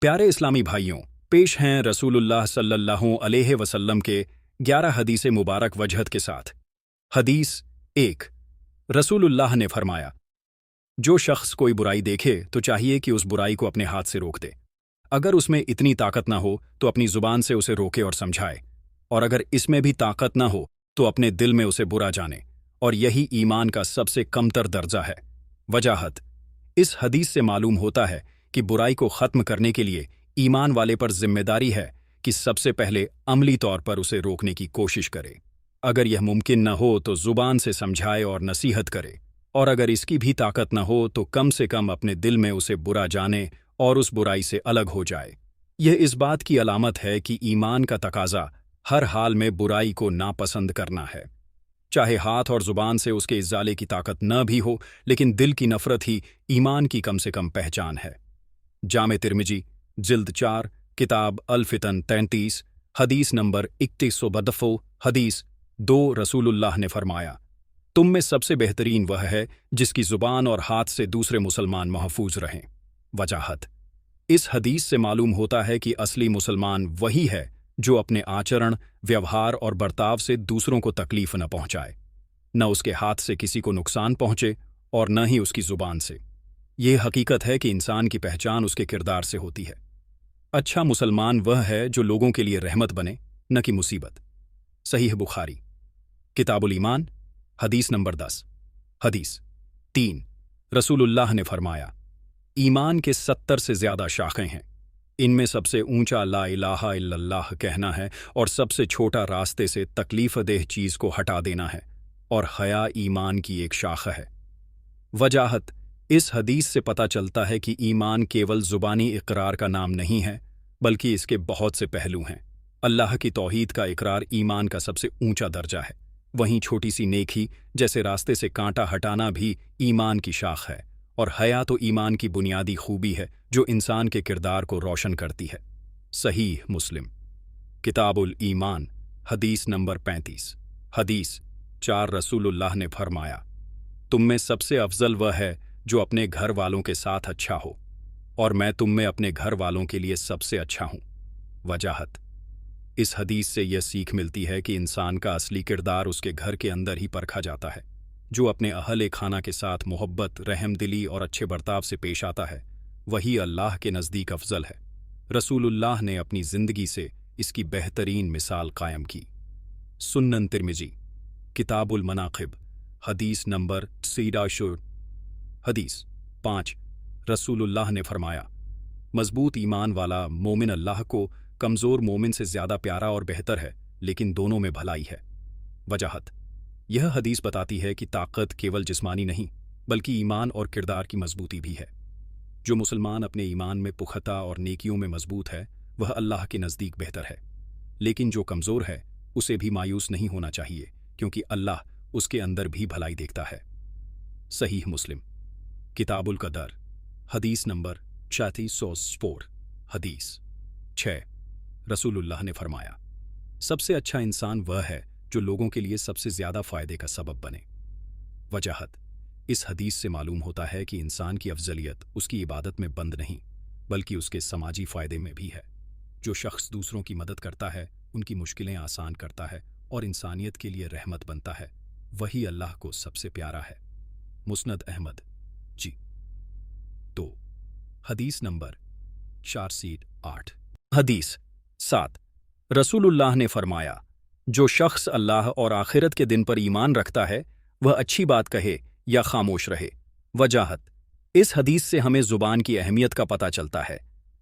प्यारे इस्लामी भाइयों, पेश हैं रसूलुल्लाह सल्लल्लाहु अलैहि वसल्लम के 11 हदीस मुबारक वजहत के साथ। हदीस 1। रसूलुल्लाह ने फरमाया, जो शख्स कोई बुराई देखे तो चाहिए कि उस बुराई को अपने हाथ से रोक दे। अगर उसमें इतनी ताकत ना हो तो अपनी जुबान से उसे रोके और समझाए, और अगर इसमें भी ताकत ना हो तो अपने दिल में उसे बुरा जाने, और यही ईमान का सबसे कमतर दर्जा है। वजाहत: इस हदीस से मालूम होता है कि बुराई को ख़त्म करने के लिए ईमान वाले पर जिम्मेदारी है कि सबसे पहले अमली तौर पर उसे रोकने की कोशिश करे। अगर यह मुमकिन न हो तो ज़ुबान से समझाए और नसीहत करे, और अगर इसकी भी ताकत न हो तो कम से कम अपने दिल में उसे बुरा जाने और उस बुराई से अलग हो जाए। यह इस बात की अलामत है कि ईमान का तकाजा हर हाल में बुराई को नापसंद करना है, चाहे हाथ और ज़ुबान से उसके इज़ाले की ताकत न भी हो, लेकिन दिल की नफ़रत ही ईमान की कम से कम पहचान है। जामे तिर्मिजी, जिल्द 4, किताब अल-फितन 33, हदीस नंबर 2192। हदीस 2। रसूलुल्लाह ने फरमाया, तुम में सबसे बेहतरीन वह है जिसकी ज़ुबान और हाथ से दूसरे मुसलमान महफूज रहें। वजाहत: इस हदीस से मालूम होता है कि असली मुसलमान वही है जो अपने आचरण, व्यवहार और बर्ताव से दूसरों को तकलीफ न पहुंचाए, न उसके हाथ से किसी को नुकसान पहुंचे और न ही उसकी ज़ुबान से। यह हकीकत है कि इंसान की पहचान उसके किरदार से होती है। अच्छा मुसलमान वह है जो लोगों के लिए रहमत बने, न कि मुसीबत। सहीह बुखारी, किताबुल ईमान, हदीस नंबर 10। हदीस 3। रसूलुल्लाह ने फरमाया, ईमान के 70 से ज़्यादा शाखें हैं। इनमें सबसे ऊंचा ला इलाहा इल्लल्लाह कहना है, और सबसे छोटा रास्ते से तकलीफदेह चीज़ को हटा देना है, और हया ईमान की एक शाख है। वजाहत: इस हदीस से पता चलता है कि ईमान केवल ज़ुबानी इकरार का नाम नहीं है, बल्कि इसके बहुत से पहलू हैं। अल्लाह की तौहीद का इकरार ईमान का सबसे ऊंचा दर्जा है। वहीं छोटी सी नेकी जैसे रास्ते से कांटा हटाना भी ईमान की शाख है, और हया तो ईमान की बुनियादी खूबी है जो इंसान के किरदार को रोशन करती है। सहीह मुस्लिम, किताबुल ईमान, हदीस नंबर 35। हदीस 4। रसूलुल्लाह ने फरमाया, तुम में सबसे अफजल वह है जो अपने घर वालों के साथ अच्छा हो, और मैं तुम में अपने घर वालों के लिए सबसे अच्छा हूँ। वजाहत: इस हदीस से यह सीख मिलती है कि इंसान का असली किरदार उसके घर के अंदर ही परखा जाता है। जो अपने अहले खाना के साथ मोहब्बत, रहमदिली और अच्छे बर्ताव से पेश आता है, वही अल्लाह के नज़दीक अफजल है। रसूलुल्लाह ने अपनी ज़िंदगी से इसकी बेहतरीन मिसाल कायम की। सुन्नन तिर्मिजी, किताबुल मनाक़िब, हदीस नंबर 63। हदीस 5। रसूलुल्लाह ने फरमाया, मजबूत ईमान वाला मोमिन अल्लाह को कमज़ोर मोमिन से ज़्यादा प्यारा और बेहतर है, लेकिन दोनों में भलाई है। वजाहत: यह हदीस बताती है कि ताकत केवल जिस्मानी नहीं, बल्कि ईमान और किरदार की मजबूती भी है। जो मुसलमान अपने ईमान में पुख्ता और नेकियों में मजबूत है, वह अल्लाह के नज़दीक बेहतर है। लेकिन जो कमज़ोर है, उसे भी मायूस नहीं होना चाहिए, क्योंकि अल्लाह उसके अंदर भी भलाई देखता है। सहीह मुस्लिम, किताबुल कदर, हदीस नंबर 3404। हदीस 6। रसूलुल्लाह ने फरमाया, सबसे अच्छा इंसान वह है जो लोगों के लिए सबसे ज़्यादा फ़ायदे का सबब बने। वजाहत: इस हदीस से मालूम होता है कि इंसान की अफजलियत उसकी इबादत में बंद नहीं, बल्कि उसके समाजी फ़ायदे में भी है। जो शख्स दूसरों की मदद करता है, उनकी मुश्किलें आसान करता है और इंसानियत के लिए रहमत बनता है, वही अल्लाह को सबसे प्यारा है। मुस्नद अहमद जी 2। हदीस नंबर 408। हदीस 7। रसूलुल्लाह ने फरमाया, जो शख्स अल्लाह और आखिरत के दिन पर ईमान रखता है, वह अच्छी बात कहे या खामोश रहे। वजाहत: इस हदीस से हमें ज़ुबान की अहमियत का पता चलता है।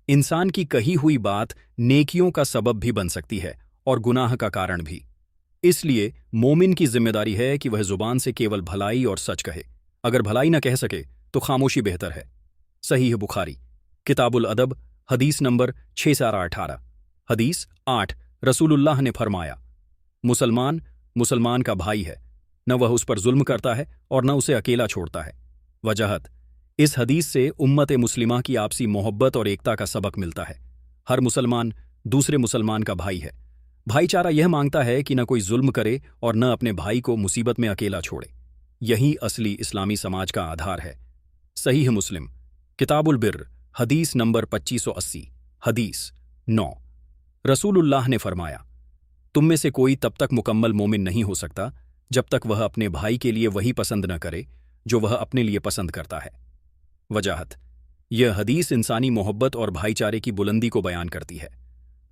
इंसान की कही हुई बात नेकियों का सबब भी बन सकती है और गुनाह का कारण भी। इसलिए मोमिन की जिम्मेदारी है कि वह ज़ुबान से केवल भलाई और सच कहे। अगर भलाई न कह सके तो खामोशी बेहतर है। सहीह बुखारी, किताबुल अदब, हदीस नंबर 6018। हदीस 8। रसूलुल्लाह ने फरमाया, मुसलमान मुसलमान का भाई है, न वह उस पर जुल्म करता है और न उसे अकेला छोड़ता है। वजाहत: इस हदीस से उम्मत मुस्लिमा की आपसी मोहब्बत और एकता का सबक मिलता है। हर मुसलमान दूसरे मुसलमान का भाई है। भाईचारा यह मांगता है कि न कोई जुल्म करे और न अपने भाई को मुसीबत में अकेला छोड़े। यही असली इस्लामी समाज का आधार है। सहीह मुस्लिम, किताबुल बिर्र, हदीस नंबर 2580। हदीस 9। रसूलुल्लाह ने फरमाया, तुम में से कोई तब तक मुकम्मल मोमिन नहीं हो सकता जब तक वह अपने भाई के लिए वही पसंद न करे जो वह अपने लिए पसंद करता है। वजाहत: यह हदीस इंसानी मोहब्बत और भाईचारे की बुलंदी को बयान करती है।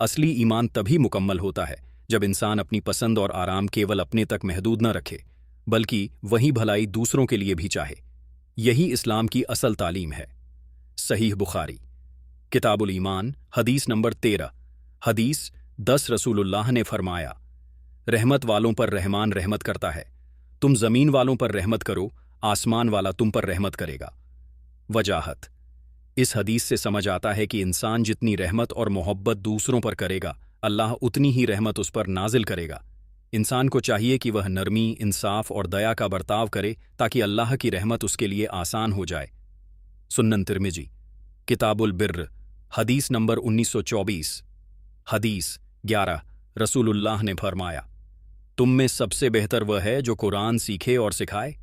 असली ईमान तभी मुकम्मल होता है जब इंसान अपनी पसंद और आराम केवल अपने तक महदूद न रखे, बल्कि वही भलाई दूसरों के लिए भी चाहे। यही इस्लाम की असल तालीम है। सहीह बुखारी, किताबुल ईमान, हदीस नंबर 13। हदीस 10। रसूलुल्लाह ने फरमाया, रहमत वालों पर रहमान रहमत करता है। तुम ज़मीन वालों पर रहमत करो, आसमान वाला तुम पर रहमत करेगा। वजाहत: इस हदीस से समझ आता है कि इंसान जितनी रहमत और मोहब्बत दूसरों पर करेगा, अल्लाह उतनी ही रहमत उस पर नाजिल करेगा। इंसान को चाहिए कि वह नरमी, इंसाफ और दया का बर्ताव करे ताकि अल्लाह की रहमत उसके लिए आसान हो जाए। सुन्नन तिर्मिजी, किताबुल बिर्र, हदीस नंबर 1924। हदीस 11। रसूलुल्लाह ने फरमाया, तुम में सबसे बेहतर वह है जो कुरान सीखे और सिखाए।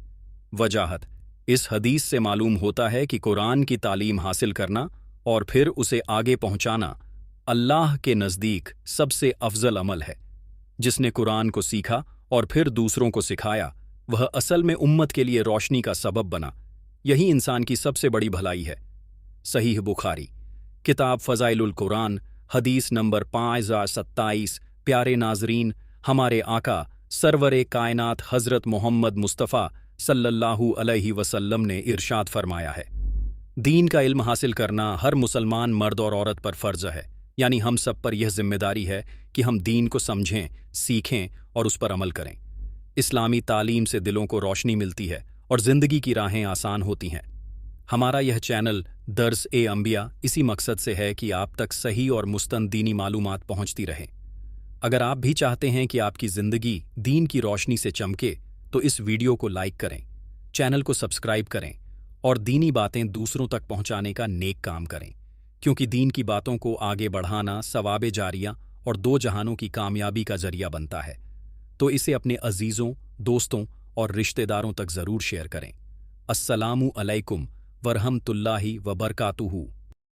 वजाहत: इस हदीस से मालूम होता है कि कुरान की तालीम हासिल करना और फिर उसे आगे पहुंचाना अल्लाह के नज़दीक सबसे अफजल अमल है। जिसने कुरान को सीखा और फिर दूसरों को सिखाया, वह असल में उम्मत के लिए रोशनी का सबब बना। यही इंसान की सबसे बड़ी भलाई है। सहीह बुखारी, किताब फ़ज़ाइलुल कुरान, हदीस नंबर 5027। प्यारे नाजरीन, हमारे आका सरवरे कायनात हज़रत मोहम्मद मुस्तफ़ा सल्लल्लाहु अलैहि वसल्लम ने इरशाद फरमाया है, दीन का इल्म हासिल करना हर मुसलमान मर्द और औरत पर फ़र्ज़ है। यानी हम सब पर यह जिम्मेदारी है कि हम दीन को समझें, सीखें और उस पर अमल करें। इस्लामी तालीम से दिलों को रोशनी मिलती है और ज़िंदगी की राहें आसान होती हैं। हमारा यह चैनल दर्स-ए-अंबिया इसी मकसद से है कि आप तक सही और मुस्तंद दीनी मालूमात पहुँचती रहें। अगर आप भी चाहते हैं कि आपकी ज़िंदगी दीन की रोशनी से चमके, तो इस वीडियो को लाइक करें, चैनल को सब्सक्राइब करें और दीनी बातें दूसरों तक पहुंचाने का नेक काम करें, क्योंकि दीन की बातों को आगे बढ़ाना सवाबे जारिया और दो जहानों की कामयाबी का जरिया बनता है। तो इसे अपने अजीज़ों, दोस्तों और रिश्तेदारों तक ज़रूर शेयर करें। अस्सलामु अलैकुम वरहमतुल्लाहि व बरकातुहू।